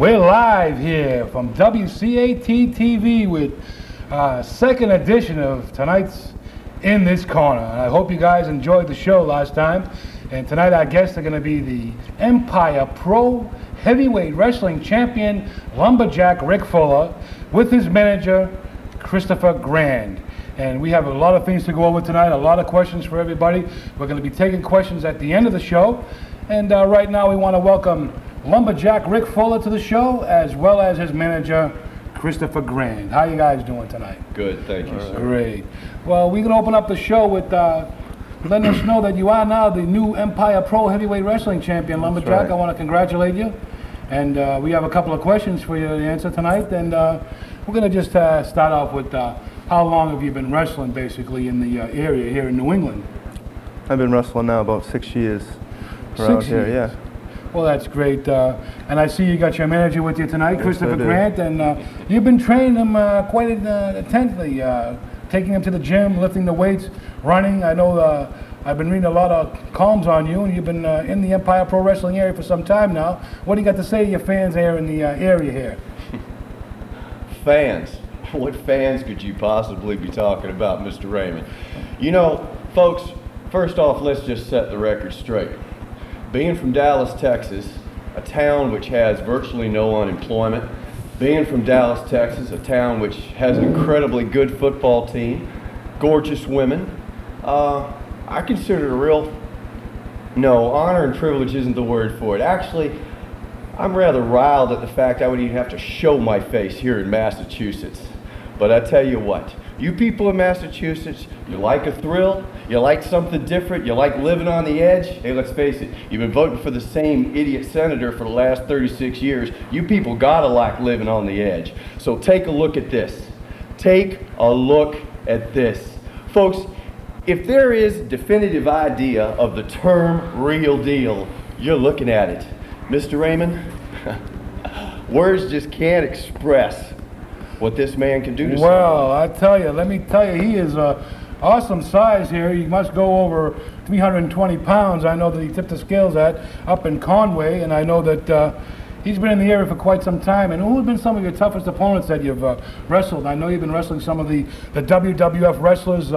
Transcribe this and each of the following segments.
We're live here from WCAT TV with second edition of tonight's In This Corner. And I hope you guys enjoyed the show last time. And tonight our guests are going to be the Empire Pro Heavyweight Wrestling Champion Lumberjack Rick Fuller with his manager Christopher Grand. And we have a lot of things to go over tonight, a lot of questions for everybody. We're going to be taking questions at the end of the show. And right now we want to welcome Lumberjack Rick Fuller to the show, as well as his manager, Christopher Grand. How you guys doing tonight? Good, thank you, sir. Great. Well, we're going to open up the show with letting us know that you are now the new Empire Pro Heavyweight Wrestling Champion, Lumberjack. Right. I want to congratulate you. And we have a couple of questions for you to answer tonight. And we're going to just start off with how long have you been wrestling, basically, in the area here in New England? I've been wrestling now about 6 years around here, yeah. Well, that's great. And I see you got your manager with you tonight, Yes, Christopher Grant, and you've been training him quite intensely, taking him to the gym, lifting the weights, running. I know I've been reading a lot of columns on you, and you've been in the Empire Pro Wrestling area for some time now. What do you got to say to your fans here in the area here? Fans? What fans could you possibly be talking about, Mr. Raymond? You know, folks, first off, let's just set the record straight. Being from Dallas, Texas, a town which has virtually no unemployment, being from Dallas, Texas, a town which has an incredibly good football team, gorgeous women, I consider it a real, no, honor and privilege isn't the word for it. Actually, I'm rather riled at the fact I would even have to show my face here in Massachusetts. But I tell you what, you people in Massachusetts, you like a thrill, you like something different, you like living on the edge. Hey, let's face it, you've been voting for the same idiot senator for the last 36 years. You people gotta like living on the edge. So take a look at this. Take a look at this. Folks, if there is a definitive idea of the term real deal, you're looking at it. Mr. Raymond, words just can't express what this man can do to someone. Well, I tell you, let me tell you, he is awesome size here. He must go over 320 pounds. I know that he tipped the scales up in Conway, and I know that he's been in the area for quite some time. And who have been some of your toughest opponents that you've wrestled? I know you've been wrestling some of the WWF wrestlers,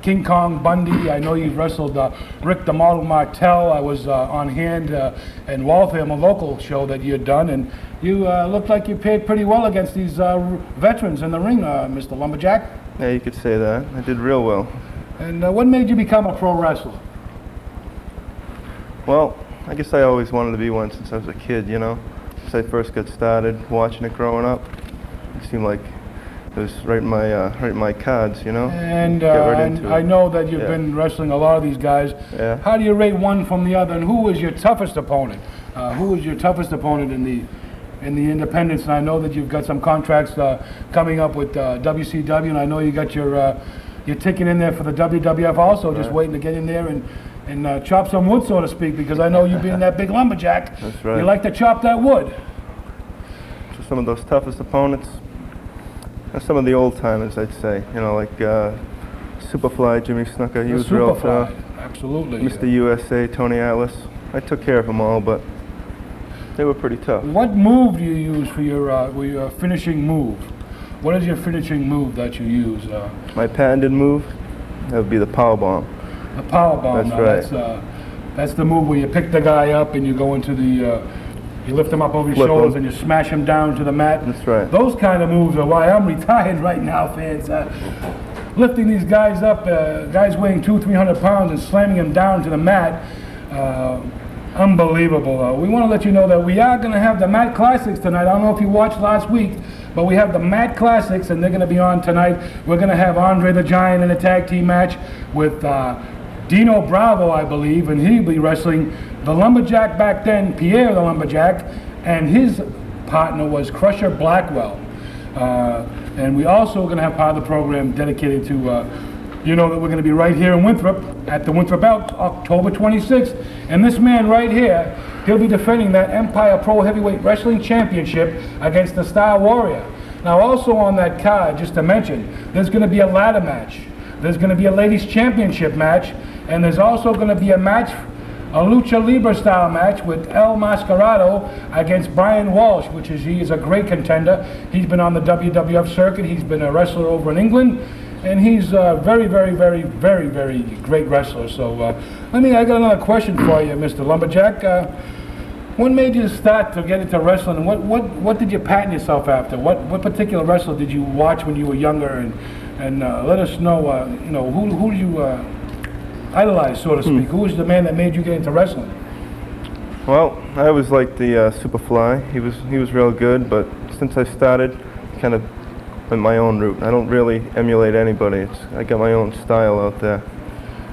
King Kong Bundy. I know you've wrestled Rick the Model Martel. I was on hand in Waltham, a local show that you had done, and you looked like you paired pretty well against these veterans in the ring, Mr. Lumberjack. Yeah, you could say that. I did real well. And what made you become a pro wrestler? Well, I guess I always wanted to be one since I was a kid, you know. Since I first got started watching it growing up, it seemed like it was right in my cards, you know. And I know that you've been wrestling a lot of these guys. Yeah. How do you rate one from the other, and who was your toughest opponent? Who was your toughest opponent in the independents? And I know that you've got some contracts coming up with WCW, and I know you got your ticket in there for the WWF also, just waiting to get in there and chop some wood, so to speak, because I know you being that big lumberjack, That's right. You like to chop that wood. So some of those toughest opponents are some of the old timers, I'd say. You know, like Superfly, Jimmy Snuka, he was real tough. Absolutely. Mr. USA, Tony Atlas. I took care of them all, but they were pretty tough. What move do you use for your finishing move? What is your finishing move that you use? My patented move, that would be the power bomb. The power bomb. That's right. That's the move where you pick the guy up and you go into the, you lift him up over your Flip shoulders him. and you smash him down to the mat. That's right. Those kind of moves are why I'm retired right now, fans. Lifting these guys up, guys weighing 200-300 pounds and slamming them down to the mat. Unbelievable. We want to let you know that we are going to have the Mat Classics tonight. I don't know if you watched last week, but we have the Mat Classics, and they're going to be on tonight. We're going to have Andre the Giant in a tag team match with Dino Bravo, I believe, and he'll be wrestling the Lumberjack back then, Pierre the Lumberjack, and his partner was Crusher Blackwell. And we also are going to have part of the program dedicated to you know that we're going to be right here in Winthrop at the Winthrop Belt, October 26th. And this man right here, he'll be defending that Empire Pro Heavyweight Wrestling Championship against the Star Warrior. Now also on that card, just to mention, there's going to be a ladder match. There's going to be a ladies championship match. And there's also going to be a match a Lucha Libre style match with El Mascarado against Brian Walsh, he is a great contender. He's been on the WWF circuit. He's been a wrestler over in England, and he's a very, very, very, very, very great wrestler. So, I got another question for you, Mr. Lumberjack. What made you start to get into wrestling? What did you pattern yourself after? What particular wrestler did you watch when you were younger? And let us know, who you idolize, so to speak. Who was the man that made you get into wrestling? Well, I always liked the Superfly. He was real good, but since I started, kind of went my own route. I don't really emulate anybody. I got my own style out there.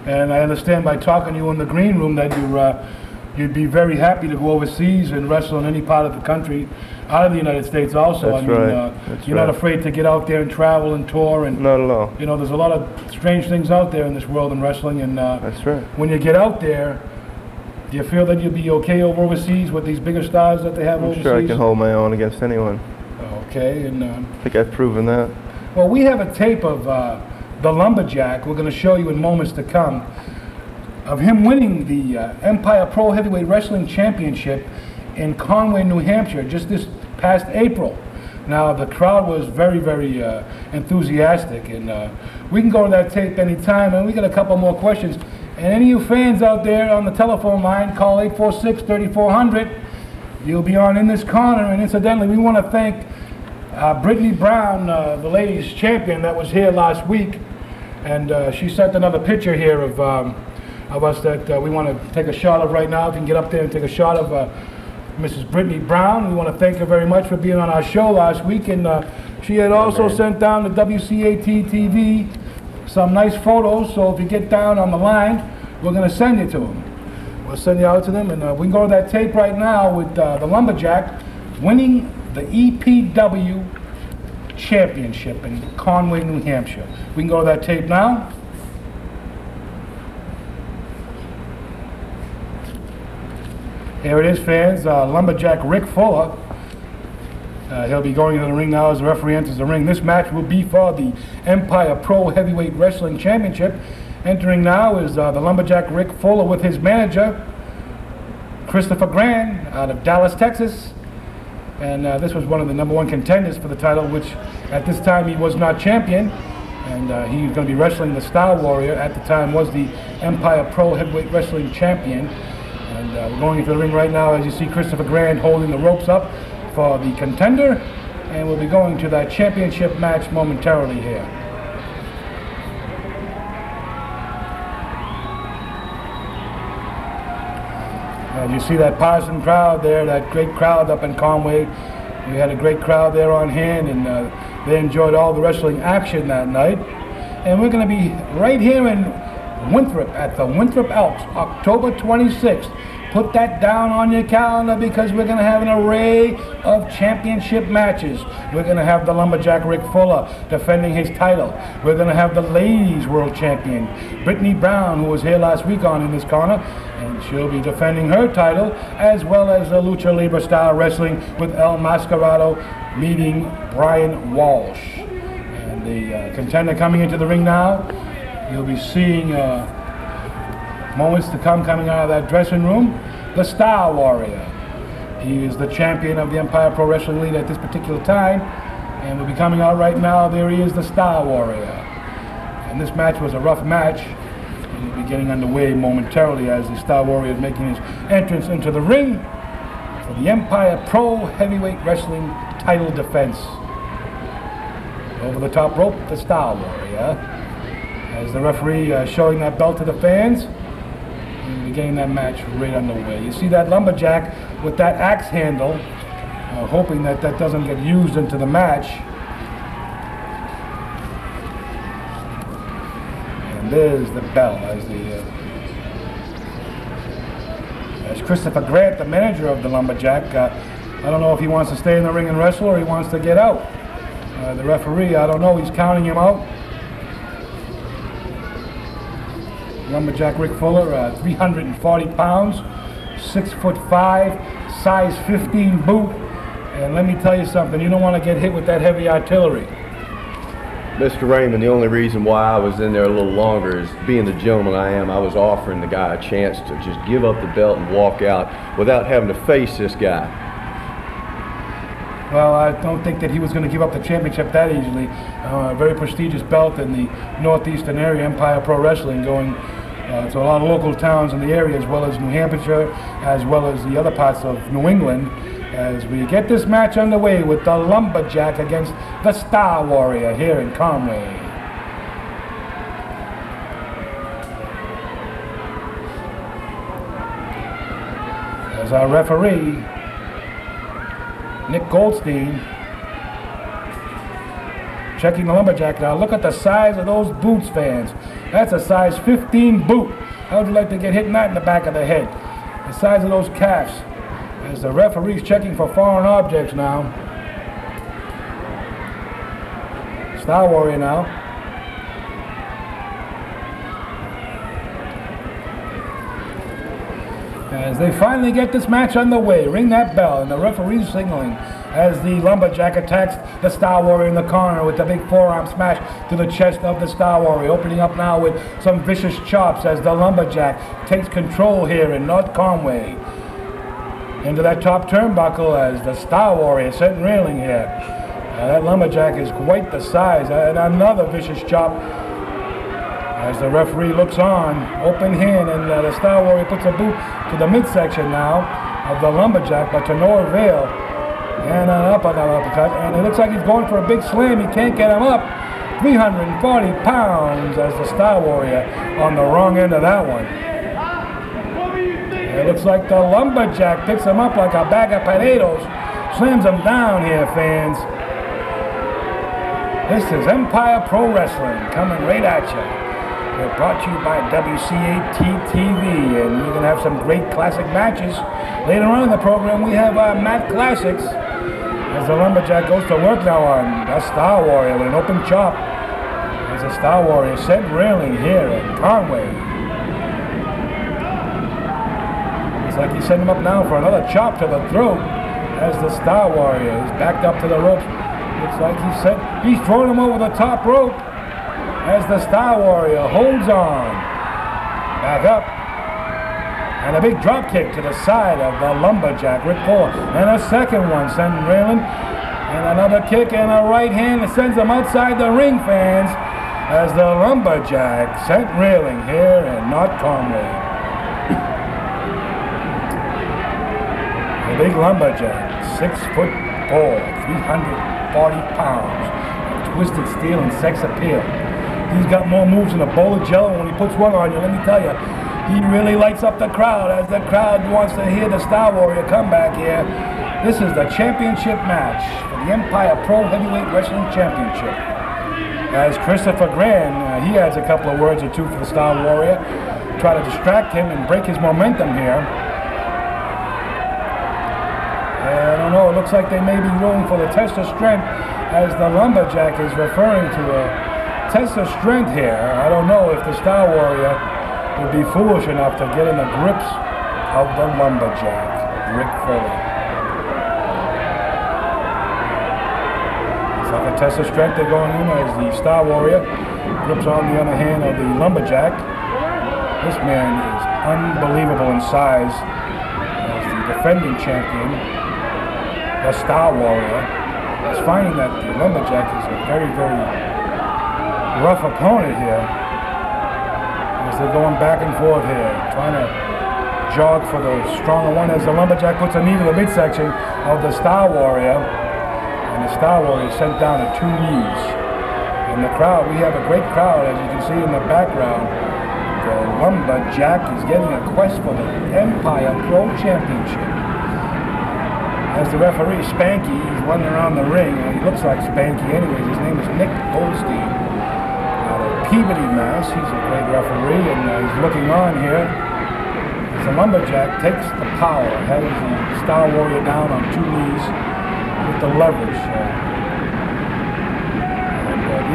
And I understand by talking to you in the green room that you'd be very happy to go overseas and wrestle in any part of the country, out of the United States also. That's right. You're not afraid to get out there and travel and tour. And not at all. There's a lot of strange things out there in this world in wrestling. And that's right. When you get out there, do you feel that you'll be okay overseas with these bigger stars that they have overseas? I'm sure I can hold my own against anyone. Okay. And I think I've proven that. Well, we have a tape of the Lumberjack. We're going to show you in moments to come, of him winning the Empire Pro Heavyweight Wrestling Championship in Conway, New Hampshire, just this past April. Now, the crowd was very, very enthusiastic, and we can go to that tape anytime, and we got a couple more questions. And any of you fans out there on the telephone line, call 846-3400. You'll be on In This Corner, and incidentally, we want to thank Brittany Brown, the ladies champion that was here last week, and she sent another picture here of us that we want to take a shot of right now. If you can get up there and take a shot of Mrs. Brittany Brown. We want to thank her very much for being on our show last week, and she had also sent down to WCAT TV some nice photos, so if you get down on the line, we're going to send you to them. We'll send you out to them, and we can go to that tape right now with the Lumberjack winning the EPW Championship in Conway, New Hampshire. We can go to that tape now. Here it is, fans. Lumberjack Rick Fuller. He'll be going into the ring now as the referee enters the ring. This match will be for the Empire Pro Heavyweight Wrestling Championship. Entering now is the Lumberjack Rick Fuller with his manager, Christopher Grand, out of Dallas, Texas. And this was one of the #1 contenders for the title, which at this time he was not champion. And he was going to be wrestling the Star Warrior. At the time was the Empire Pro Heavyweight Wrestling Champion. And we're going into the ring right now as you see Christopher Grand holding the ropes up for the contender. And we'll be going to that championship match momentarily here. And you see that partisan crowd there, that great crowd up in Conway. We had a great crowd there on hand, and they enjoyed all the wrestling action that night. And we're going to be right here in Winthrop at the Winthrop Elks, October 26th. Put that down on your calendar because we're going to have an array of championship matches. We're going to have the Lumberjack Rick Fuller defending his title. We're going to have the Ladies World Champion, Brittany Brown, who was here last week on In This Corner, and she'll be defending her title, as well as the Lucha Libre style wrestling with El Mascarado meeting Brian Walsh. And the contender coming into the ring now, you'll be seeing moments to come coming out of that dressing room, the Star Warrior. He is the champion of the Empire Pro Wrestling League at this particular time, and will be coming out right now. There he is, the Star Warrior. And this match was a rough match, and he'll be getting underway momentarily as the Star Warrior is making his entrance into the ring for the Empire Pro Heavyweight Wrestling title defense. Over the top rope, the Star Warrior. As the referee showing that belt to the fans, and we're getting that match right underway. You see that Lumberjack with that axe handle, hoping that that doesn't get used into the match. And there's the bell as Christopher Grant, the manager of the Lumberjack. I don't know if he wants to stay in the ring and wrestle or he wants to get out. The referee, I don't know, he's counting him out. Lumberjack Rick Fuller, 340 pounds, 6'5", size 15 boot. And let me tell you something, you don't want to get hit with that heavy artillery. Mr. Raymond, the only reason why I was in there a little longer is, being the gentleman I am, I was offering the guy a chance to just give up the belt and walk out without having to face this guy. Well, I don't think that he was going to give up the championship that easily. A very prestigious belt in the northeastern area, Empire Pro Wrestling, going to a lot of local towns in the area, as well as New Hampshire, as well as the other parts of New England, as we get this match underway with the Lumberjack against the Star Warrior here in Conway. As our referee, Nick Goldstein, checking the Lumberjack now. Look at the size of those boots, fans. That's a size 15 boot. How would you like to get hit in that in the back of the head? The size of those calves. As the referee's checking for foreign objects now. Star Warrior now. As they finally get this match underway, ring that bell, and the referee's signaling as the Lumberjack attacks the Star Warrior in the corner with the big forearm smash to the chest of the Star Warrior, opening up now with some vicious chops as the Lumberjack takes control here in North Conway. Into that top turnbuckle as the Star Warrior sent reeling here. That Lumberjack is quite the size, and another vicious chop as the referee looks on, open hand, and the Star Warrior puts a boot to the midsection now of the Lumberjack, but to no avail. And an uppercut, and it looks like he's going for a big slam. He can't get him up. 340 pounds as the Star Warrior on the wrong end of that one. It looks like the Lumberjack picks him up like a bag of potatoes, slams him down here, fans. This is Empire Pro Wrestling coming right at you. We're brought to you by WCAT TV, and we're going to have some great classic matches. Later on in the program, we have Mat Classics, as the Lumberjack goes to work now on the Star Warrior with an open chop. As the Star Warrior sent reeling here in Conway. It's like he's setting him up now for another chop to the throat, as the Star Warrior is backed up to the ropes. Looks like he's throwing him over the top rope, as the Star Warrior holds on. Back up. And a big drop kick to the side of the Lumberjack, Rick Ford. And a second one, sending reeling. And another kick and a right hand that sends him outside the ring, fans, as the Lumberjack sent reeling here in North Conway. The big Lumberjack, 6'4", 340 pounds, of twisted steel and sex appeal. He's got more moves than a bowl of jello. When he puts one on you, let me tell you, he really lights up the crowd, as the crowd wants to hear the Star Warrior come back here. This is the championship match for the Empire Pro Heavyweight Wrestling Championship. As Christopher Grand, he adds a couple of words or two for the Star Warrior, try to distract him and break his momentum here. I don't know, it looks like they may be going for the test of strength, as the Lumberjack is referring to a test of strength here. I don't know if the Star Warrior would be foolish enough to get in the grips of the Lumberjack, Rick Foley. It's like a test of strength they're going in, as the Star Warrior grips on the other hand of the Lumberjack. This man is unbelievable in size, as the defending champion, the Star Warrior, is finding that the Lumberjack is a very, very rough opponent here, as they're going back and forth here, trying to jog for the stronger one, as the Lumberjack puts a knee to the midsection of the Star Warrior, and the Star Warrior is sent down to 2 knees. In the crowd, we have a great crowd, as you can see in the background. The Lumberjack is getting a quest for the Empire Pro Championship. As the referee, Spanky, is running around the ring. He looks like Spanky anyways. His name is Nick Goldstein. Out of Peabody, Mass. He's a great referee, and he's looking on here. As the Lumberjack takes the power, has the Star Warrior down on 2 knees with the leverage.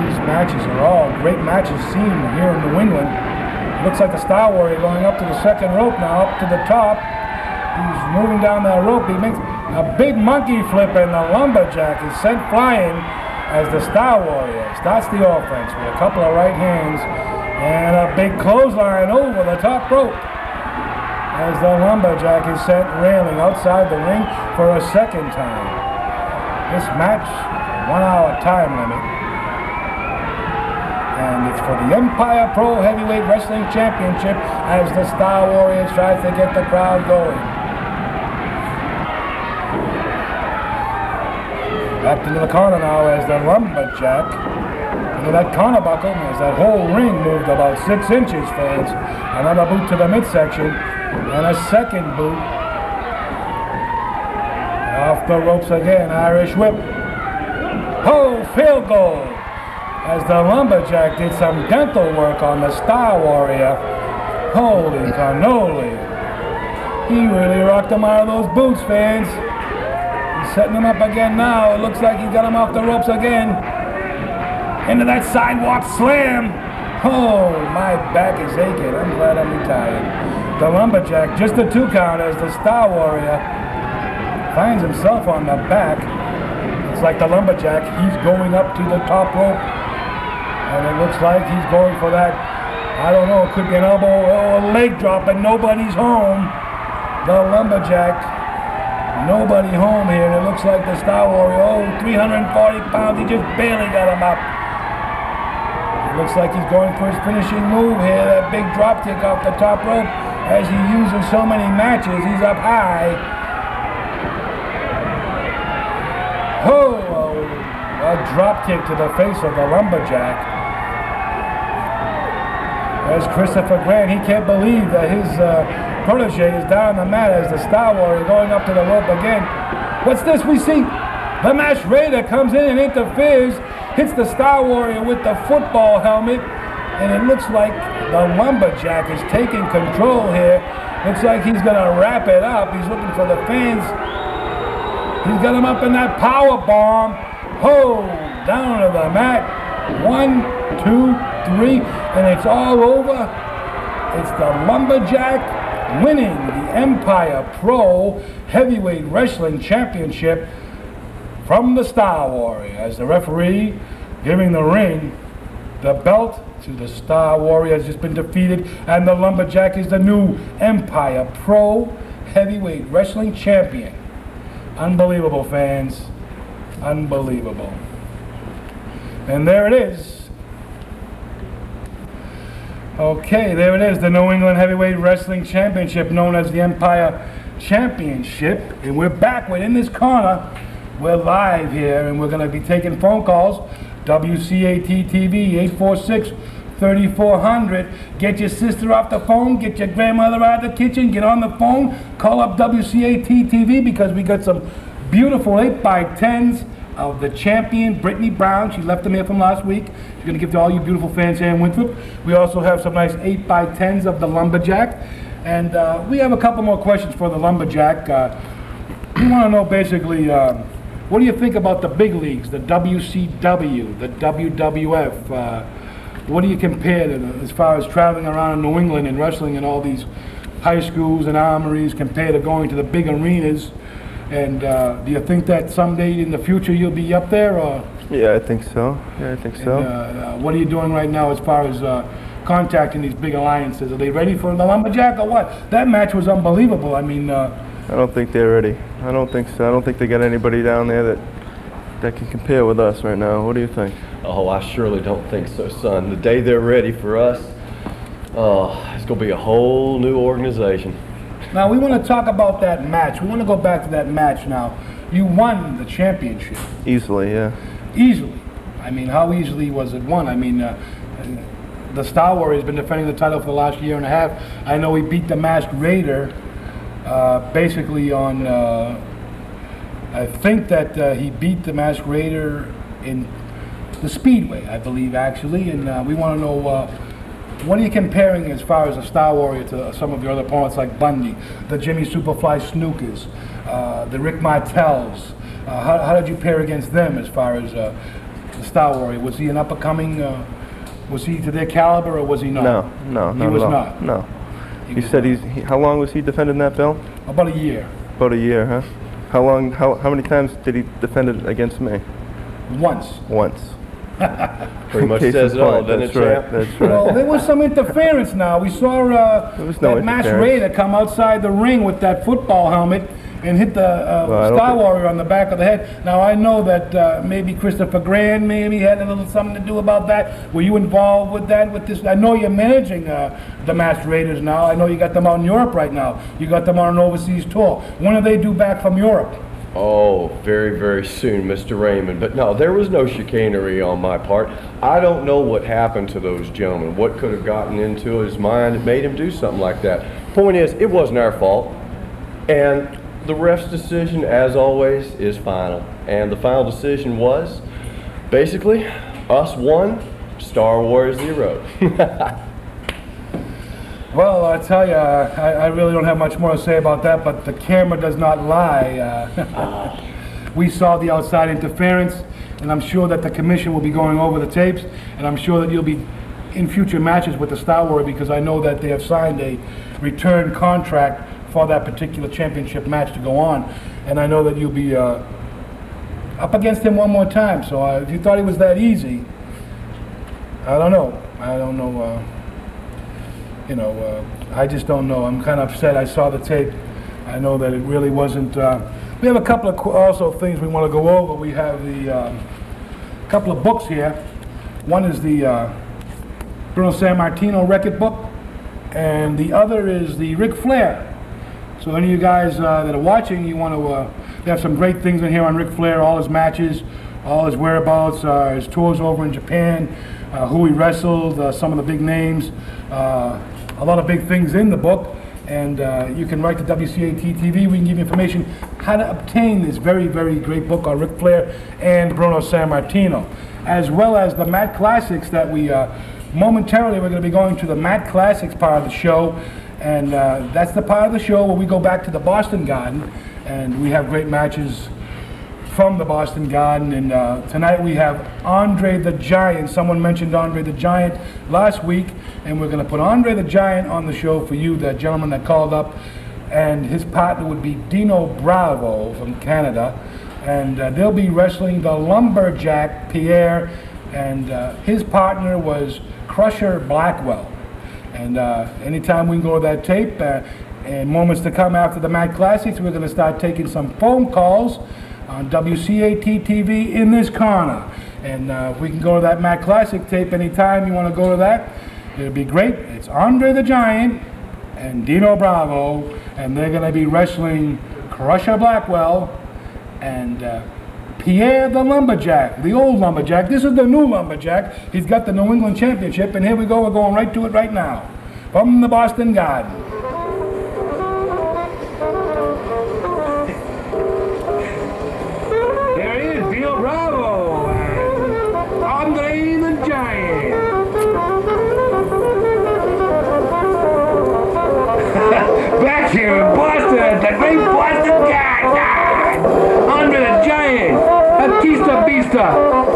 These matches are all great matches seen here in New England. It looks like the Star Warrior going up to the second rope now, up to the top. He's moving down that rope. He makes a big monkey flip, and the Lumberjack is sent flying as the Star Warrior starts the offense with a couple of right hands and a big clothesline over the top rope as the Lumberjack is sent railing outside the ring for a second time. This match, 1 hour time limit, and it's for the Empire Pro Heavyweight Wrestling Championship as the Star Warriors tries to get the crowd going. Back into the corner now as the Lumberjack, into that corner buckle, as that whole ring moved about 6 inches, fans. Another boot to the midsection, and a second boot. Off the ropes again, Irish whip. Oh, field goal! As the Lumberjack did some dental work on the Star Warrior. Holy cannoli. He really rocked him out of those boots, fans. He's setting him up again now. It looks like he got him off the ropes again. Into that sidewalk slam. Oh, my back is aching. I'm glad I'm retired. The Lumberjack, just a 2 count as the Star Warrior finds himself on the back. It's like the Lumberjack, he's going up to the top rope. And it looks like he's going for that, I don't know, it could be an elbow or a leg drop, and nobody's home. The Lumberjack, nobody home here, and it looks like the Star Warrior, 340 pounds, he just barely got him up. It looks like he's going for his finishing move here, that big drop kick off the top rope. As he uses so many matches, he's up high. Oh, a drop kick to the face of the Lumberjack. As Christopher Grant, he can't believe that his protege is down the mat as the Star Warrior going up to the rope again. What's this we see? The Masked Raider comes in and interferes, hits the Star Warrior with the football helmet, and it looks like the Lumberjack is taking control here. Looks like he's going to wrap it up. He's looking for the fans. He's got him up in that power bomb. Oh, down to the mat. 1, 2, 3, and it's all over. It's the Lumberjack winning the Empire Pro Heavyweight Wrestling Championship from the Star Warrior, as the referee giving the ring, the belt to the Star Warrior has just been defeated, and the Lumberjack is the new Empire Pro Heavyweight Wrestling Champion. Unbelievable, fans. Unbelievable. And there it is. Okay, there it is, the New England Heavyweight Wrestling Championship, known as the Empire Championship. And we're back, we're in this corner. We're live here, and we're going to be taking phone calls. WCAT TV, 846-3400. Get your sister off the phone, get your grandmother out of the kitchen, get on the phone, call up WCAT TV, because we got some beautiful 8x10s of the champion, Brittany Brown. She left them here from last week. She's going to give to all you beautiful fans here in Winthrop. We also have some nice 8x10s of the Lumberjack. And we have a couple more questions for the Lumberjack. We want to know basically, what do you think about the big leagues, the WCW, the WWF? What do you compare to as far as traveling around in New England and wrestling in all these high schools and armories compared to going to the big arenas? And do you think that someday in the future you'll be up there? Or? Yeah, I think so. And, what are you doing right now as far as contacting these big alliances? Are they ready for the Lumberjack or what? That match was unbelievable. I mean... I don't think they're ready. I don't think so. I don't think they got anybody down there that can compare with us right now. What do you think? Oh, I surely don't think so, son. The day they're ready for us, it's going to be a whole new organization. Now, we want to talk about that match. We want to go back to that match now. You won the championship. Easily, yeah. Easily. I mean, how easily was it won? I mean, the Star Warrior has been defending the title for the last year and a half. I know he beat the Masked Raider basically on, I think that he beat the Masked Raider in the Speedway, I believe, actually. And we want to know, what are you comparing as far as a Star Warrior to some of your other opponents like Bundy, the Jimmy Superfly Snookers, the Rick Martells? How did you pair against them as far as the Star Warrior? Was he an up-and-coming, was he to their caliber, or was he not? No, he was not. No. You said how long was he defending that belt? About a year. About a year, huh? How many times did he defend it against me? Once. Once. Pretty much Case says in it all, point, doesn't that's it, right, champ? that's right. Well, there was some interference now. We saw There was no that masked interference. raider come outside the ring with that football helmet and hit the I don't Star think- Warrior on the back of the head. Now, I know that maybe Christopher Grand maybe had a little something to do about that. Were you involved with that, with this? I know you're managing the masked raiders now. I know you got them out in Europe right now. You got them on an overseas tour. When do they due back from Europe? Oh, very, very soon, Mr. Raymond. But no, there was no chicanery on my part. I don't know what happened to those gentlemen, what could have gotten into his mind that made him do something like that. Point is, it wasn't our fault. And the ref's decision, as always, is final. And the final decision was, basically, us 1, Star Wars 0. Well, I tell you, I really don't have much more to say about that, but the camera does not lie. We saw the outside interference, and I'm sure that the commission will be going over the tapes, and I'm sure that you'll be in future matches with the Star Warrior, because I know that they have signed a return contract for that particular championship match to go on, and I know that you'll be up against him one more time. So if you thought he was that easy, I don't know. I just don't know. I'm kind of upset. I saw the tape. I know that it really wasn't. We have a couple of also things we want to go over. We have the couple of books here. One is the Bruno Sammartino record book, and the other is the Ric Flair. So any of you guys that are watching, you want to, we have some great things in here on Ric Flair, all his matches, all his whereabouts, his tours over in Japan, who he wrestled, some of the big names, a lot of big things in the book. And you can write to WCAT TV. We can give you information how to obtain this very, very great book on Ric Flair and Bruno Sammartino, as well as the Mat Classics that we momentarily we're going to be going to the Mat Classics part of the show. And that's the part of the show where we go back to the Boston Garden, and we have great matches from the Boston Garden. And tonight we have Andre the Giant. Someone mentioned Andre the Giant last week, and we're going to put Andre the Giant on the show for you, the gentleman that called up. And his partner would be Dino Bravo from Canada. And they'll be wrestling the Lumberjack Pierre, and his partner was Crusher Blackwell. And anytime we can go to that tape, and moments to come after the Mat Classics, we're going to start taking some phone calls on WCAT TV in this corner. And if we can go to that Mat Classic tape anytime you want to go to that, it'll be great. It's Andre the Giant and Dino Bravo, and they're going to be wrestling Crusher Blackwell and Pierre the Lumberjack, the old Lumberjack. This is the new Lumberjack. He's got the New England Championship, and here we go. We're going right to it right now from the Boston Garden. There he is, Dino Bravo and Andre the Giant. Back here in Boston, the great Boston Garden. Andre the Giant, Batista Bista,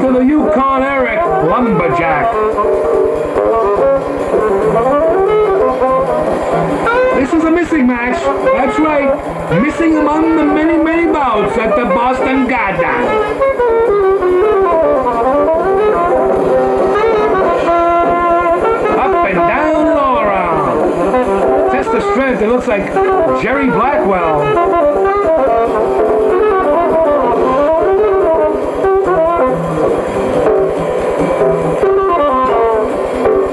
to the Yukon Eric Lumberjack. This is a missing match, that's right, missing among the many, many bouts at the Boston Garden. Up and down and all around. Test the strength, it looks like Jerry Blackwell.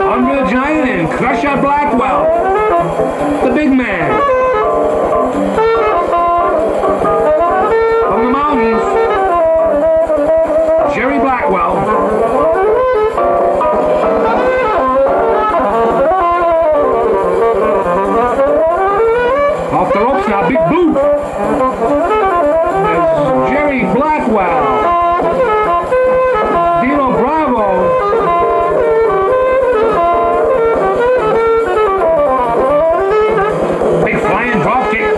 Andre the Giant and Crusher Blackwell, the big man. From the mountains, Jerry Blackwell. Off the ropes now, big boot. There's Jerry Blackwell. Dino Bravo. Big flying drop kick.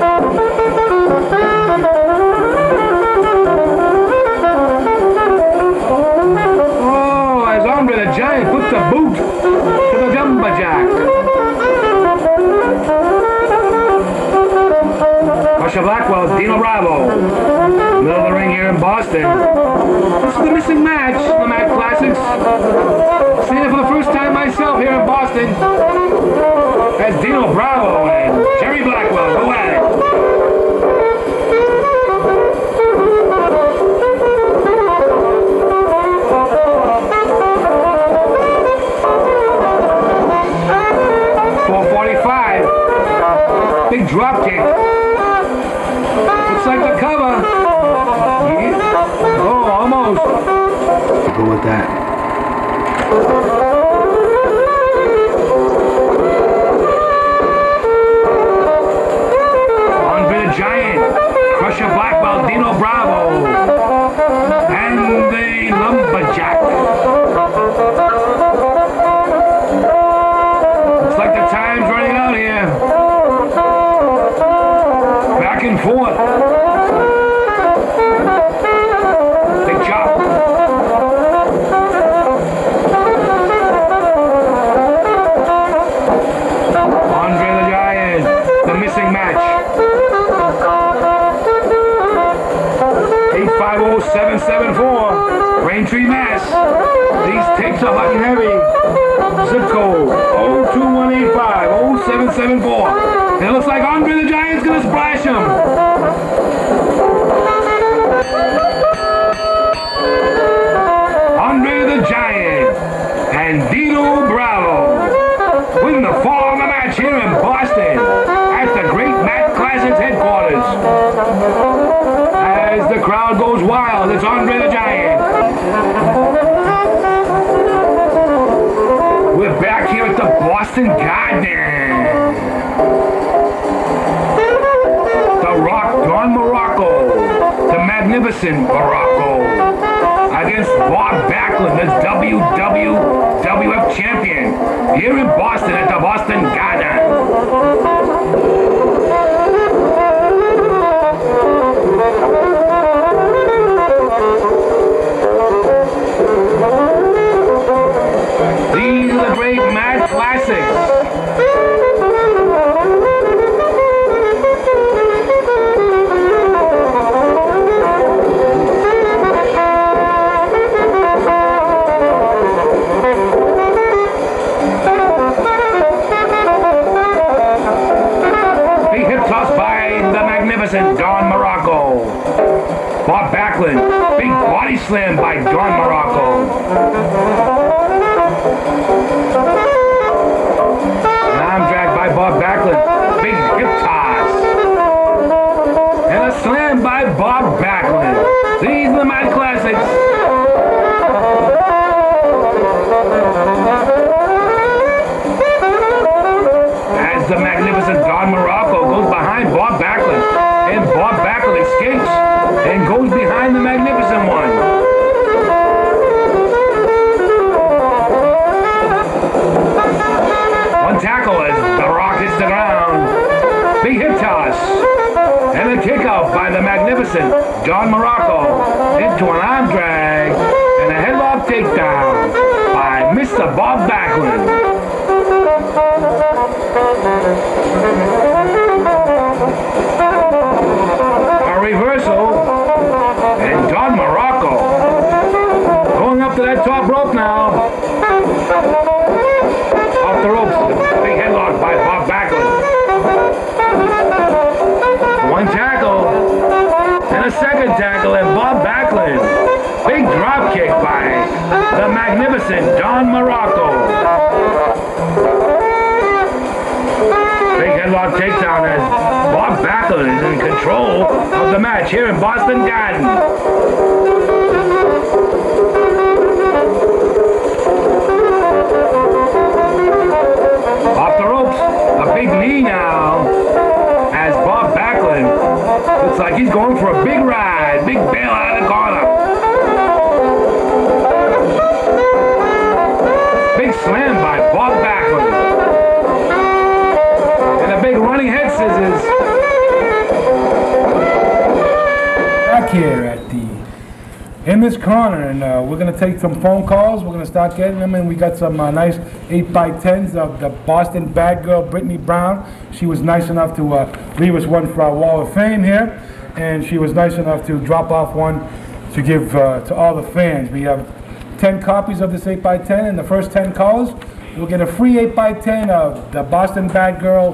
Oh, as Andre the Giant puts the boot to the Lumberjack. Crusher Blackwell, Dino Bravo. Middle of the ring here in Boston. This is the missing match, the Mad Classics. Seeing it for the first time myself here in Boston. As Dino Bravo and Jerry Blackwell go at it. Big drop kick. Looks like the cover. Yeah. Oh, almost. Go with that. Andre the Giant. Crusher Black Belt, Dino Bravo. And the Lumberjack. Looks like the time's running out here. Back and forth. Big chop. Andre the Giant, the missing match. 850-774, Braintree, Mass. These tapes are hot and heavy. Zip code 02185-0774. It looks like Andre the Giant's gonna splash him. Andre the Giant and Dino Bravo win the fall of the match here in Boston at the Great Mad Classics headquarters. As the crowd goes wild, it's Andre the Giant. We're back here at the Boston Garden. The Rock, Don Morocco, the magnificent Morocco, against Bob Backlund, the WWF champion, here in Boston at the Boston Garden. These are the Great Mad Classics. Don Morocco. Bob Backlund, big body slam by Don Morocco. An arm drag by Bob Backlund, big hip toss. And a slam by Bob Backlund. These are the Mad Classics. As the magnificent Don Morocco goes behind Bob Backlund. And Bob Backlund escapes and goes behind the magnificent one. One tackle as the Rock hits the ground. Big hip toss. And a kick out by the magnificent Don Morocco into an arm drag and a headlock takedown by Mr. Bob Backlund. Reversal, and Don Morocco going up to that top rope now. Off the ropes, big headlock by Bob Backlund. One tackle, and a second tackle, and Bob Backlund. Big drop kick by the magnificent Don Morocco. Big headlock takedown as Bob Backlund is in control of the match here in Boston Garden. Off the ropes, a big knee now as Bob Backlund looks like he's going for a big ride, big bail out of the corner. Big slam by Bob Backlund. And a big running head scissors. Back here at in this corner, and we're going to take some phone calls. We're going to start getting them, and we got some nice 8x10s of the Boston bad girl, Brittany Brown. She was nice enough to leave us one for our Wall of Fame here, and she was nice enough to drop off one to give to all the fans. We have 10 copies of this 8x10, and the first 10 callers will get a free 8x10 of the Boston Bad Girl,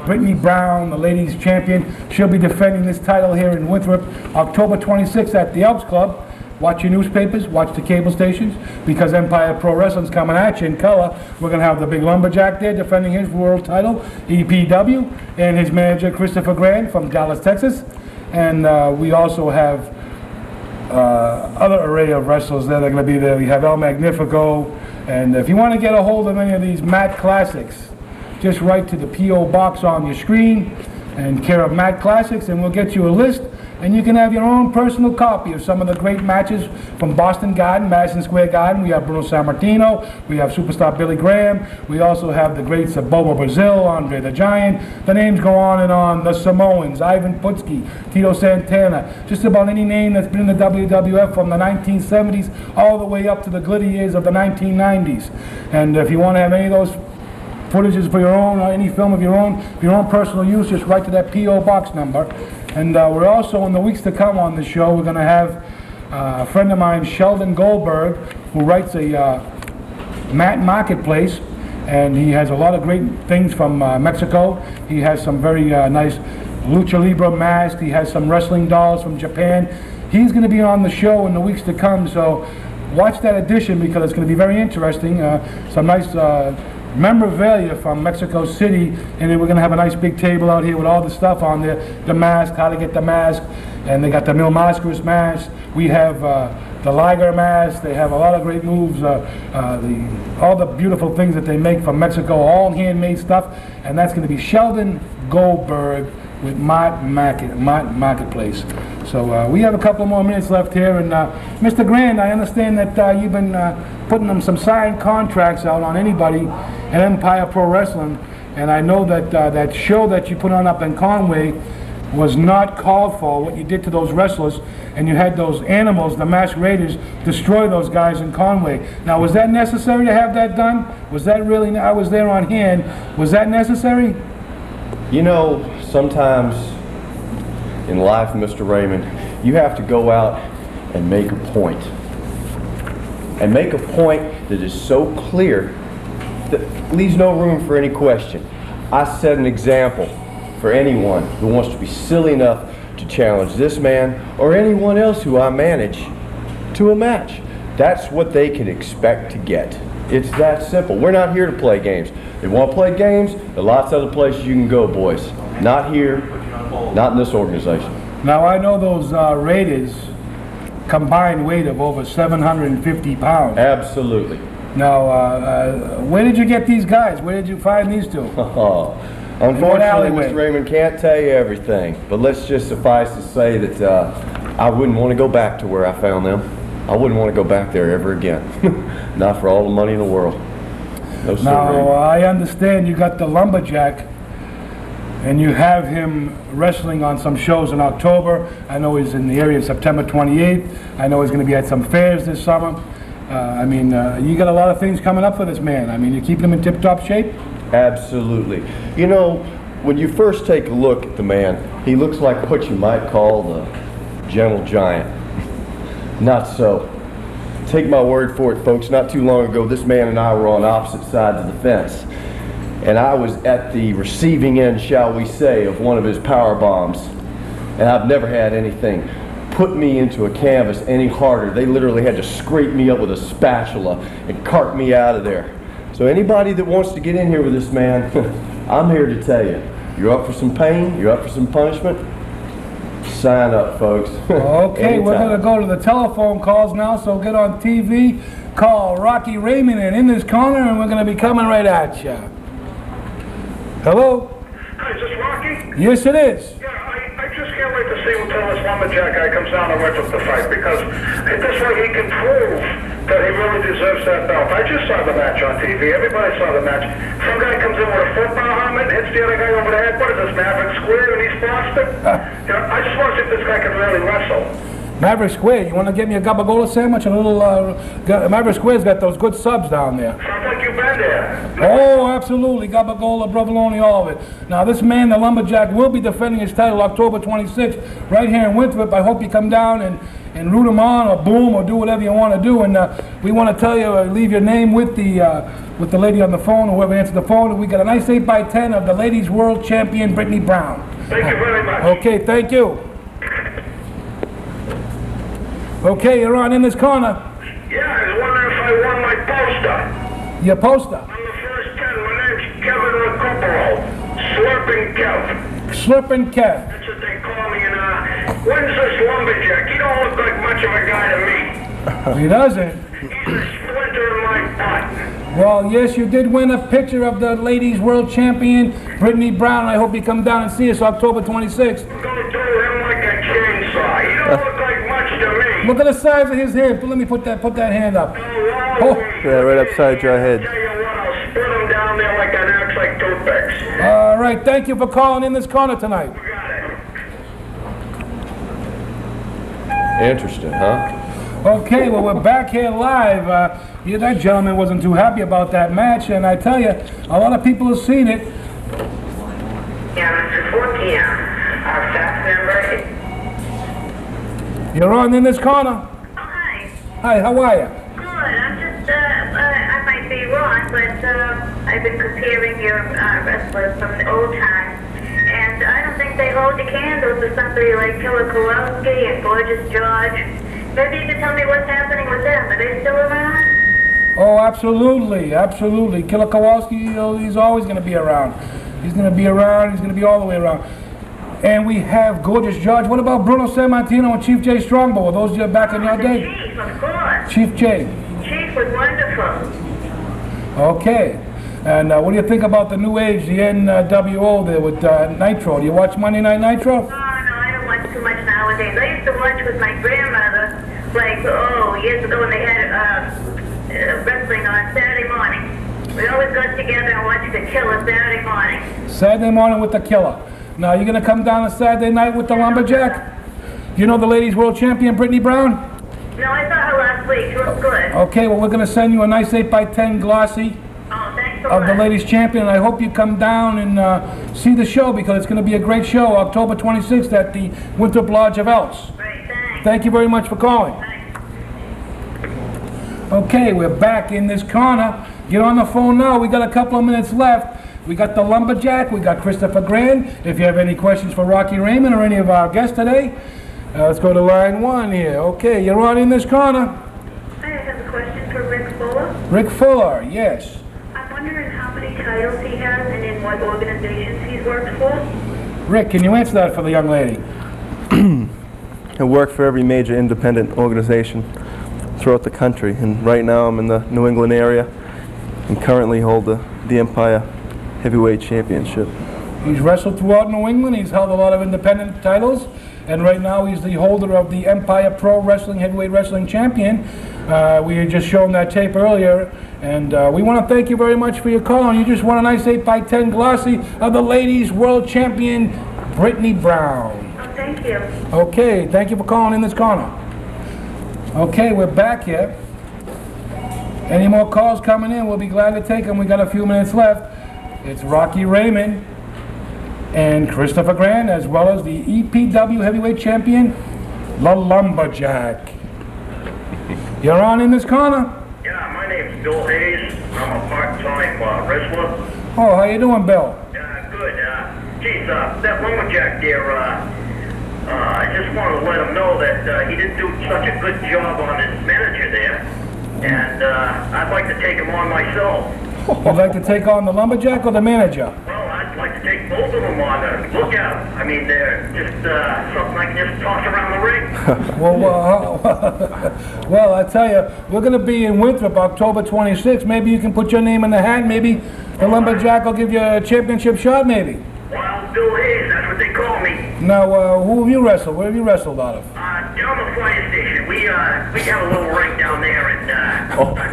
Brittany Brown, the ladies champion. She'll be defending this title here in Winthrop, October 26th at the Elks Club. Watch your newspapers, watch the cable stations, because Empire Pro Wrestling's coming at you in color. We're going to have the big lumberjack there defending his world title, EPW, and his manager, Christopher Grand from Dallas, Texas. And we also have other array of wrestlers there that are going to be there. We have El Magnifico. And if you want to get a hold of any of these Matt Classics, just write to the P.O. box on your screen and care of Matt Classics, and we'll get you a list. And you can have your own personal copy of some of the great matches from Boston Garden, Madison Square Garden. We have Bruno Sammartino, we have superstar Billy Graham, we also have the greats of Bobo Brazil, Andre the Giant. The names go on and on. The Samoans, Ivan Putski, Tito Santana, just about any name that's been in the WWF from the 1970s all the way up to the glitter years of the 1990s. And if you want to have any of those footages for your own, or any film of your own, for your own personal use, just write to that P.O. box number. And we're also, in the weeks to come on the show, we're going to have a friend of mine, Sheldon Goldberg, who writes a Matt Marketplace, and he has a lot of great things from Mexico. He has some very nice lucha libre masks. He has some wrestling dolls from Japan. He's going to be on the show in the weeks to come, so watch that edition because it's going to be very interesting. Some nice memorabilia from Mexico City, and then we're going to have a nice big table out here with all the stuff on there, the mask, how to get the mask, and they got the Mil Mascaras mask. We have the Liger mask. They have a lot of great moves, all the beautiful things that they make from Mexico, all handmade stuff, and that's going to be Sheldon Goldberg with Marketplace. So we have a couple more minutes left here, and Mr. Grand, I understand that you've been putting them some signed contracts out on anybody at Empire Pro Wrestling, and I know that that show that you put on up in Conway was not called for, what you did to those wrestlers, and you had those animals, the Masked Raiders, destroy those guys in Conway. Now, was that necessary to have that done? Was that really, I was there on hand, was that necessary? You know, sometimes in life, Mr. Raymond, you have to go out and make a point. And make a point that is so clear that leaves no room for any question. I set an example for anyone who wants to be silly enough to challenge this man or anyone else who I manage to a match. That's what they can expect to get. It's that simple. We're not here to play games. If you want to play games, there are lots of other places you can go, boys. Not here, not in this organization. Now, I know those Raiders combined weight of over 750 pounds. Absolutely. Now, where did you get these guys? Where did you find these two? Unfortunately, Mr. Raymond, can't tell you everything, but let's just suffice to say that I wouldn't want to go back to where I found them. I wouldn't want to go back there ever again. Not for all the money in the world. No, sir. Now, I understand you got the lumberjack, and you have him wrestling on some shows in October. I know he's in the area September 28th. I know he's going to be at some fairs this summer. I mean, you got a lot of things coming up for this man. I mean, you're keeping him in tip-top shape? Absolutely. You know, when you first take a look at the man, he looks like what you might call the gentle giant. Not so. Take my word for it, folks. Not too long ago, this man and I were on opposite sides of the fence. And I was at the receiving end, shall we say, of one of his power bombs. And I've never had anything put me into a canvas any harder. They literally had to scrape me up with a spatula and cart me out of there. So anybody that wants to get in here with this man, I'm here to tell you, you're up for some pain, you're up for some punishment, sign up, folks. Okay, we're going to go to the telephone calls now, so get on TV, call Rocky Raymond in this corner, and we're going to be coming right at you. Hello? Hi, is this Rocky? Yes, it is. Yeah, I just can't wait to see until this lumberjack guy comes down and wins up the fight, because this way he can prove that he really deserves that belt. I just saw the match on TV. Everybody saw the match. Some guy comes in with a football helmet, hits the other guy over the head. What is this, Maverick Square in East Boston? You know, I just want to see if this guy can really wrestle. Maverick Square, you want to get me a gabagola sandwich? A little, Maverick Square's got those good subs down there. Sounds like you've been there. Oh, absolutely. Gabagola, provolone, all of it. Now, this man, the lumberjack, will be defending his title October 26th right here in Winthrop. I hope you come down and root them on or boo 'em or do whatever you want to do. And we want to tell you, leave your name with the lady on the phone or whoever answered the phone. And we got a nice 8x10 of the ladies world champion, Brittany Brown. Thank you very much. Okay, thank you. Okay, you're on in this corner. Yeah, I was wondering if I won my poster. Your poster. I'm the first 10. My name's Kevin Recupero. Slurping Kev. Slurping Kev. That's what they call me. And when's this lumberjack? He don't look like much of a guy to me. He doesn't. He's a splinter in my butt. Well, yes, you did win a picture of the ladies world champion, Brittany Brown. I hope you come down and see us October 26th. I'm gonna do him like a chainsaw. He don't look like much to me. Look at the size of his hand. Let me put that hand up. Oh. Yeah, right upside your head. Tell you what, I'll split him down there like an axe, like toothpicks. All right, thank you for calling in this corner tonight. You got it. Interesting, huh? Okay, well, we're back here live. Yeah, that gentleman wasn't too happy about that match, and I tell you, a lot of people have seen it. Yeah, it's 4 p.m. Our fax number is... You're on in this corner. Oh, hi. Hi, how are you? Good. I'm just, I might be wrong, but I've been comparing your wrestlers from the old times, and I don't think they hold a candle to somebody like Killer Kowalski and Gorgeous George. Maybe you can tell me what's happening with them. Are they still around? Oh, absolutely, absolutely. Killer Kowalski, you know, he's always going to be around. He's going to be around. He's going to be all the way around. And we have Gorgeous George. What about Bruno Sammartino and Chief J Strongbow? Were those back in your day? Chief, of course. Chief J. Chief was wonderful. Okay. And what do you think about the new age, the NWO there with Nitro? Do you watch Monday Night Nitro? Oh, no, I don't watch too much nowadays. I used to watch with my grandmother, like, years ago when they had wrestling on Saturday morning. We always got together and watched The Killer Saturday morning. Saturday morning with the Killer. Now, you're going to come down on Saturday night with the Lumberjack? You know the ladies world champion, Brittany Brown? No, I saw her last week. She was good. Okay, well, we're going to send you a nice 8x10 glossy Oh, thanks so of the much. ladies champion. I hope you come down and see the show because it's going to be a great show, October 26th at the Winthrop Lodge of Elks. Great, thanks. Thank you very much for calling. Thanks. Okay, we're back in this corner. Get on the phone now. We got a couple of minutes left. We got the Lumberjack. We got Christopher Grand. If you have any questions for Rocky Raymond or any of our guests today, let's go to line 1 here. Okay, you're on in this corner. I have a question for Rick Fuller. Rick Fuller, yes. I'm wondering how many titles he has and in what organizations he's worked for. Rick, can you answer that for the young lady? I work for every major independent organization throughout the country, and right now I'm in the New England area and currently hold the Empire Heavyweight Championship. He's wrestled throughout New England. He's held a lot of independent titles. And right now he's the holder of the Empire Pro Wrestling Heavyweight Wrestling Champion. We had just shown that tape earlier. And we want to thank you very much for your call. And you just won a nice 8x10 glossy of the ladies world champion, Brittany Brown. Oh, thank you. Okay, thank you for calling in this corner. Okay, we're back here. Any more calls coming in, we'll be glad to take them. We got a few minutes left. It's Rocky Raymond and Christopher Grand, as well as the EPW Heavyweight Champion, the Lumberjack. You're on in this corner? Yeah, my name's Bill Hayes. I'm a part-time wrestler. Oh, how you doing, Bill? Good. Geez, that lumberjack there, I just wanted to let him know that he didn't do such a good job on his manager there. And I'd like to take him on myself. You'd like to take on the Lumberjack or the manager? Well, I'd like to take both of them on. Look out. I mean, they're just something I can just toss around the ring. Well, I tell you, we're going to be in Winthrop October 26th. Maybe you can put your name in the hat. Maybe the Lumberjack will give you a championship shot, maybe. Wild Bill Hayes, that's what they call me. Now, who have you wrestled? Where have you wrestled out of? Down the fire station. We have a little ring down there and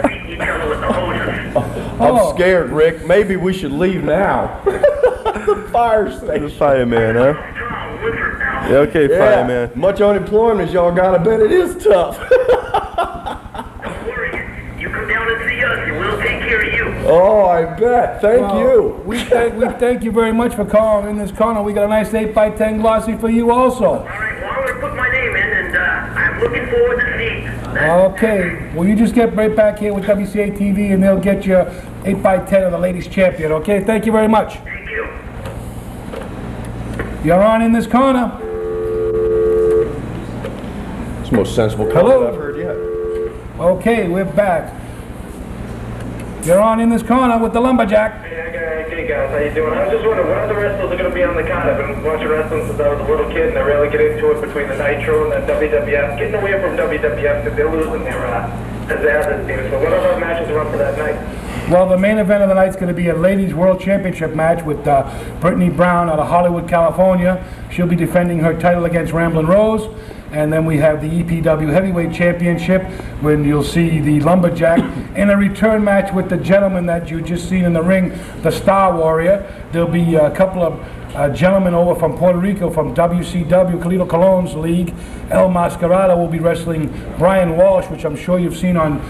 beat each other with the hoses. I'm scared, Rick. Maybe we should leave now. The fire station. The fireman, huh? Tom, Woodford now. Yeah, okay, fireman. Much unemployment as y'all got, I bet it is tough. Don't worry. You come down and see us and we'll take care of you. Oh, I bet. Thank you. We thank you very much for calling in this corner. We got a nice 8x10 glossy for you also. All right, well, I'm going to put my name in and I'm looking looking forward to seeing it. Okay, well, you just get right back here with WCA TV and they'll get you 8x10 of the ladies champion, okay? Thank you very much. Thank you. You're on In This Corner. It's the most sensible Hello. comment I've heard yet. Okay, we're back. You're on In This Corner with the Lumberjack. Hey guys, how you doing? I was just wondering, what other wrestlers are going to be on the card? I've been watching wrestling since I was a little kid, and I really get into it between the Nitro and the WWF. Getting away from WWF because they're losing their pizzazz team. So what other matches are up for that night? Well, the main event of the night is going to be a ladies world championship match with Brittany Brown out of Hollywood, California. She'll be defending her title against Ramblin' Rose. And then we have the EPW Heavyweight Championship when you'll see the Lumberjack in a return match with the gentleman that you just seen in the ring, the Star Warrior. There'll be a couple of gentlemen over from Puerto Rico from WCW, Calito Colon's league. El Mascarado will be wrestling Brian Walsh, which I'm sure you've seen on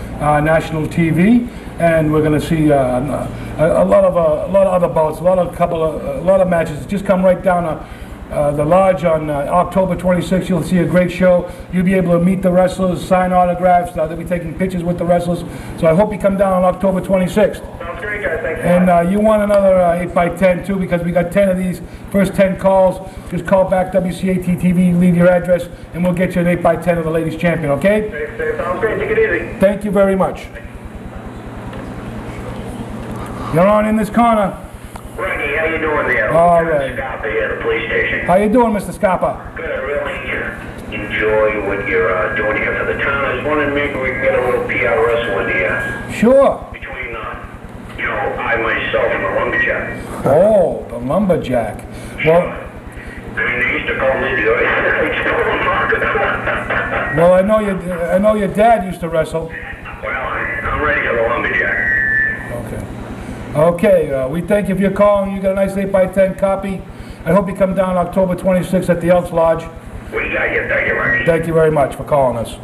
national TV. And we're going to see a lot of other bouts, a lot of matches. Just come right down the Lodge on October 26th. You'll see a great show. You'll be able to meet the wrestlers, sign autographs. They'll be taking pictures with the wrestlers. So I hope you come down on October 26th. Sounds great, guys. Thanks. And you want another 8x10 too, because we got 10 of these. First 10 calls, just call back WCAT TV, leave your address, and we'll get you an 8x10 of the ladies champion, okay? Sounds great. Take it easy. Thank you very much. You're on In This Corner. Ricky, how you doing there? All right. Scott here at the police station. How you doing, Mr. Scapa? Good, I really enjoy what you're doing here for the town. I was wondering maybe we can get a little PR wrestling here Sure. between, I myself and the Lumberjack. Oh, the Lumberjack. Well, I mean, they used to call me the well, I know your dad used to wrestle. Well, I'm ready for the Lumberjack. Okay, we thank you for your call, and you got a nice 8x10 copy. I hope you come down October 26th at the Elks Lodge. We got you. Thank you, Ricky. Thank you very much for calling us.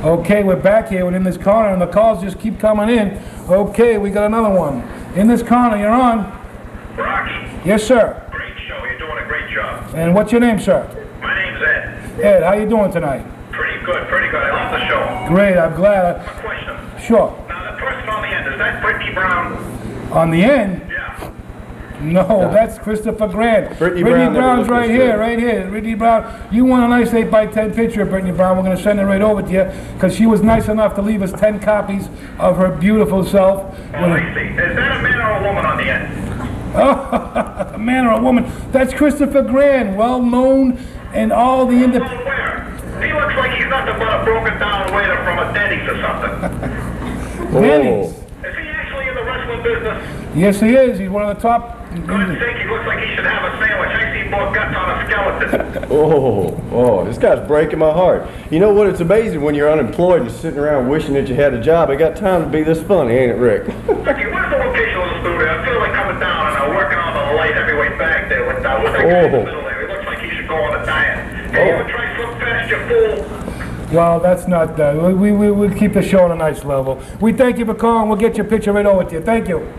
Okay, we're back here with In This Corner, and the calls just keep coming in. Okay, we got another one. In This Corner, you're on. Rocky, Yes, sir. great show. You're doing a great job. And what's your name, sir? My name's Ed. Ed, how you doing tonight? Pretty good, pretty good. I love the show. Great, I'm glad. A question. Sure. Now, the person on the end, is that Brittany Brown? On the end? Yeah. No, that's Christopher Grant. Brittany Brown never Brown's looked right this here, good. right here. Brittany Brown. You want a nice 8x10 picture of Brittany Brown. We're going to send it right over to you because she was nice enough to leave us 10 copies of her beautiful self. Oh, I see. Is that a man or a woman on the end? Oh, a man or a woman. That's Christopher Grant, well known in all the Well, where? He looks like he's nothing but a broken down waiter from a Denny's or something. Denny's. Is he actually in the wrestling business? Yes, he is. He's one of the top. God's sake, he looks like he should have a sandwich. I see more guts on a skeleton. Oh, this guy's breaking my heart. You know what? It's amazing when you're unemployed and sitting around wishing that you had a job. It got time to be this funny, ain't it, Rick? Ricky, where's the location of the studio? I feel like coming down and working on the light heavyweight bag there with that guy in the middle there. He looks like he should go on a diet. Hey, you ever try Slip Fast, you fool? Well, that's not that. We'll keep the show on a nice level. We thank you for calling. We'll get your picture right over to you. Thank you.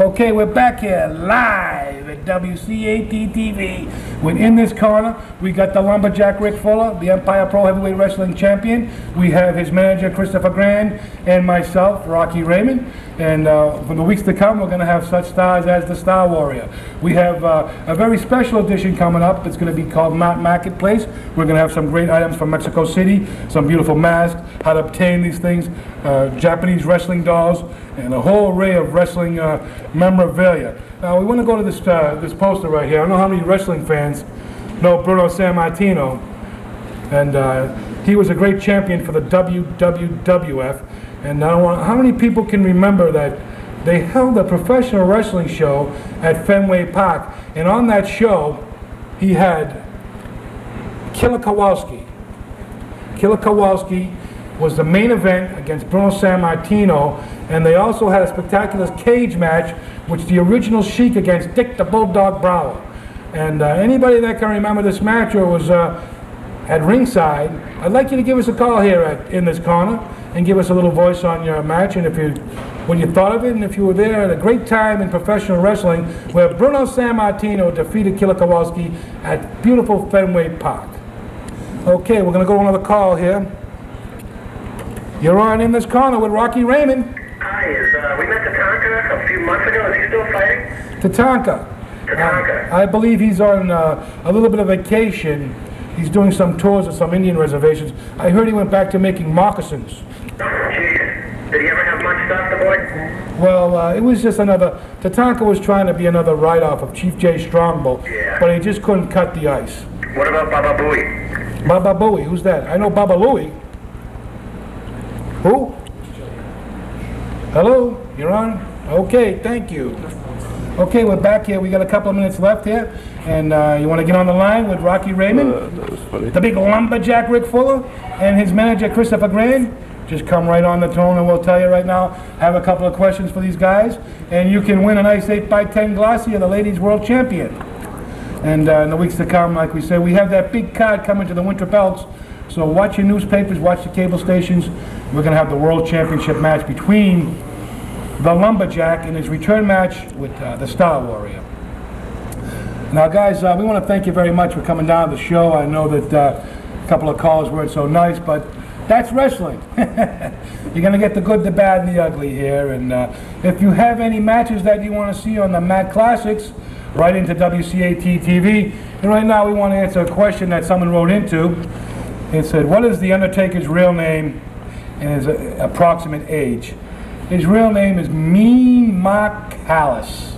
Okay, we're back here live at WCAT TV. We're In This Corner. We got the Lumberjack Rick Fuller, the Empire Pro Heavyweight Wrestling Champion. We have his manager, Christopher Grand, and myself, Rocky Raymond. And for the weeks to come, we're going to have such stars as the Star Warrior. We have a very special edition coming up. It's going to be called Marketplace. We're going to have some great items from Mexico City, some beautiful masks, how to obtain these things, Japanese wrestling dolls, and a whole array of wrestling memorabilia. Now, we want to go to this poster right here. I don't know how many wrestling fans know Bruno Sammartino, and he was a great champion for the WWF. And how many people can remember that they held a professional wrestling show at Fenway Park, and on that show, he had Killer Kowalski. Killer Kowalski was the main event against Bruno Sammartino, and they also had a spectacular cage match, which the original Sheik against Dick the Bulldog Brower. And anybody that can remember this match or was at ringside, I'd like you to give us a call here In This Corner and give us a little voice on your match, and when you thought of it, and if you were there at a great time in professional wrestling where Bruno Sammartino defeated Killer Kowalski at beautiful Fenway Park. Okay, we're going to go to another call here. You're on In This Corner with Rocky Raymond. Hi, we met Tatanka a few months ago. Is he still fighting? Tatanka. Tatanka. I believe he's on a little bit of vacation. He's doing some tours of some Indian reservations. I heard he went back to making moccasins. Jeez. Did he ever have much stuff, the boy? Well, it was just another... Tatanka was trying to be another write-off of Chief J. Strongbow, Yeah. but he just couldn't cut the ice. What about Baba Booey? Baba Booey, who's that? I know Baba Louie. Who? Hello, you're on? Okay, thank you. Okay, we're back here. We got a couple of minutes left here. And you want to get on the line with Rocky Raymond? That was funny. The big lumberjack Rick Fuller and his manager Christopher Grand? Just come right on the tone and we'll tell you right now. Have a couple of questions for these guys. And you can win a nice 8x10 Glossier, the ladies world champion. And in the weeks to come, like we said, we have that big card coming to the Winter Belts. So watch your newspapers, watch the cable stations. We're going to have the World Championship match between the Lumberjack in his return match with the Star Warrior. Now, guys, we want to thank you very much for coming down to the show. I know that a couple of calls weren't so nice, but that's wrestling. You're going to get the good, the bad, and the ugly here. And if you have any matches that you want to see on the Mat Classics, write into WCAT TV. And right now, we want to answer a question that someone wrote into. It said, what is The Undertaker's real name and his approximate age? His real name is Mean Mark Callis,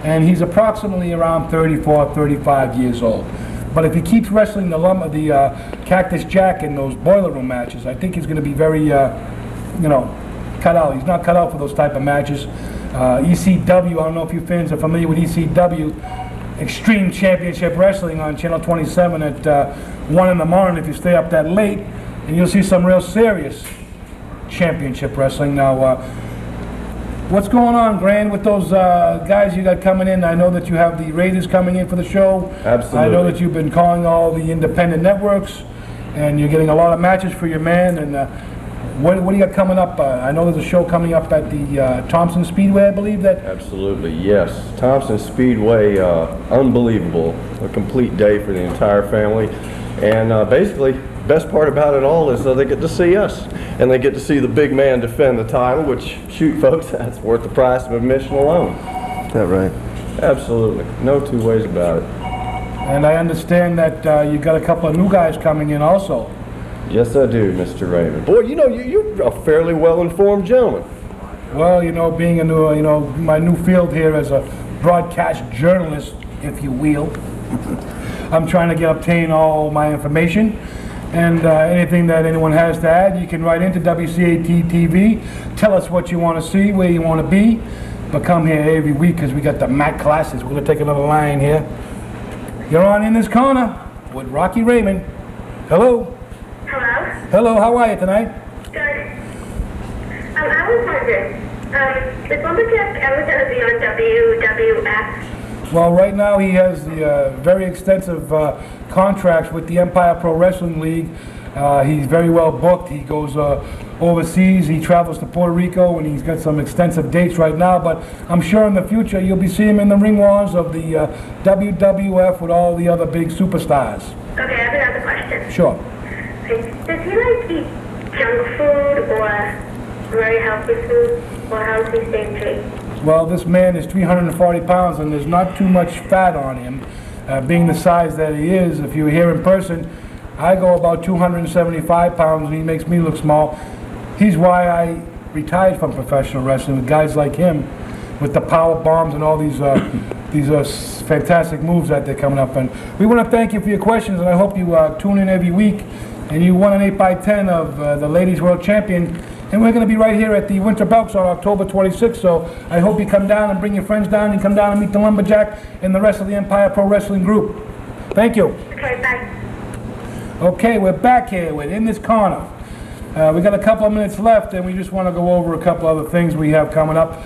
and he's approximately around 34, 35 years old. But if he keeps wrestling the Cactus Jack in those boiler room matches, I think he's going to be very, cut out. He's not cut out for those type of matches. ECW, I don't know if you fans are familiar with ECW, Extreme Championship Wrestling on Channel 27 at 1 in the morning if you stay up that late, and you'll see some real serious championship wrestling. Now, what's going on, Grand, with those guys you got coming in? I know that you have the Raiders coming in for the show. Absolutely. I know that you've been calling all the independent networks, and you're getting a lot of matches for your man. And what do you got coming up? I know there's a show coming up at the Thompson Speedway, I believe that. Absolutely, yes. Thompson Speedway, unbelievable. A complete day for the entire family. And basically, best part about it all is they get to see us. And they get to see the big man defend the title, which, shoot folks, that's worth the price of admission alone. Is that right? Absolutely. No two ways about it. And I understand that you got a couple of new guys coming in also. Yes, I do, Mr. Raymond. Boy, you're a fairly well-informed gentleman. Well, being a new, my new field here as a broadcast journalist, if you will, I'm trying to obtain all my information. And anything that anyone has to add, you can write into WCAT TV. Tell us what you want to see, where you want to be. But come here every week because we got the Mat Classics. We're going to take another line here. You're on In This Corner with Rocky Raymond. Hello. Hello? Hello, how are you tonight? Good. I was wondering, is Lumberjack ever going to be on WWF? Well, right now he has the very extensive contracts with the Empire Pro Wrestling League. He's very well booked. He goes overseas. He travels to Puerto Rico, and he's got some extensive dates right now. But I'm sure in the future you'll be seeing him in the ring walls of the WWF with all the other big superstars. Okay, I have another question. Sure. Does he eat junk food or very healthy food, or how does he stay fit? Well, this man is 340 pounds, and there's not too much fat on him. Being the size that he is, if you're here in person, I go about 275 pounds, and he makes me look small. He's why I retired from professional wrestling, with guys like him, with the power bombs and all these fantastic moves that they're coming up. And we want to thank you for your questions, and I hope you tune in every week. And you won an 8x10 of the Ladies World Champion. And we're going to be right here at the Winter Belts on October 26th. So I hope you come down and bring your friends down and come down and meet the Lumberjack and the rest of the Empire Pro Wrestling group. Thank you. Okay, bye. Okay, we're back here with In This Corner. We got a couple of minutes left, and we just want to go over a couple other things we have coming up.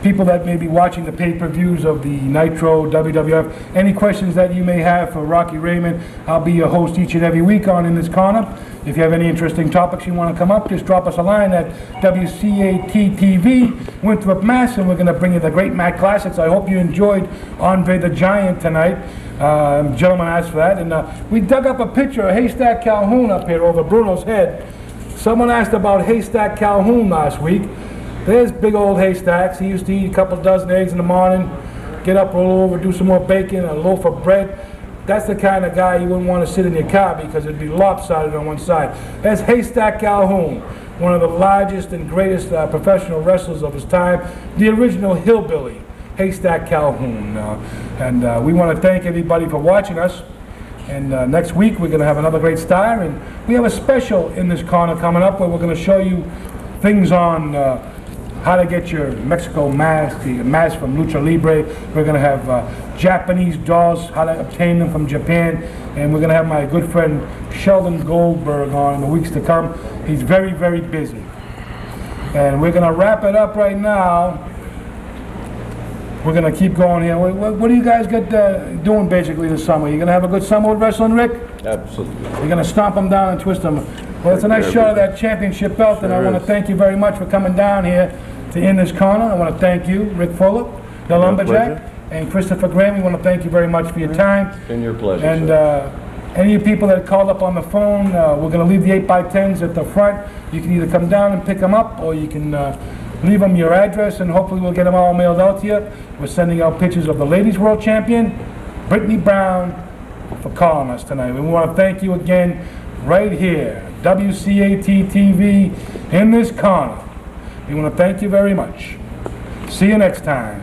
People that may be watching the pay-per-views of the Nitro, WWF, any questions that you may have for Rocky Raymond, I'll be your host each and every week on In This Corner. If you have any interesting topics you want to come up, just drop us a line at WCAT-TV, Winthrop, Mass, and we're going to bring you the great Matt Classics. I hope you enjoyed Andre the Giant tonight. Gentleman asked for that, and we dug up a picture of Haystack Calhoun up here over Bruno's head. Someone asked about Haystack Calhoun last week. There's big old Haystacks. He used to eat a couple dozen eggs in the morning, get up, roll over, do some more bacon, a loaf of bread. That's the kind of guy you wouldn't want to sit in your car because it'd be lopsided on one side. That's Haystack Calhoun, one of the largest and greatest professional wrestlers of his time, the original hillbilly, Haystack Calhoun. We want to thank everybody for watching us. And next week we're going to have another great star, and we have a special in this corner coming up where we're going to show you things on how to get your Mexico mask, the mask from Lucha Libre. We're going to have Japanese dolls, how to obtain them from Japan, and we're going to have my good friend Sheldon Goldberg on in the weeks to come. He's very, very busy. And we're going to wrap it up right now. We're going to keep going here. What do you guys get doing basically this summer? You going to have a good summer with wrestling, Rick? Absolutely. You're going to stomp them down and twist them. Well, it's a nice shot of that championship belt, and I want to thank you very much for coming down here to In This Corner. I want to thank you, Rick Fuller, the Lumberjack, and Christopher Graham. We want to thank you very much for your time. It's been your pleasure, And any of you people that called up on the phone, we're going to leave the 8x10s at the front. You can either come down and pick them up, or you can leave them your address, and hopefully we'll get them all mailed out to you. We're sending out pictures of the Ladies World Champion, Brittany Brown, for calling us tonight. We want to thank you again right here, WCAT-TV, In This Corner. We want to thank you very much. See you next time.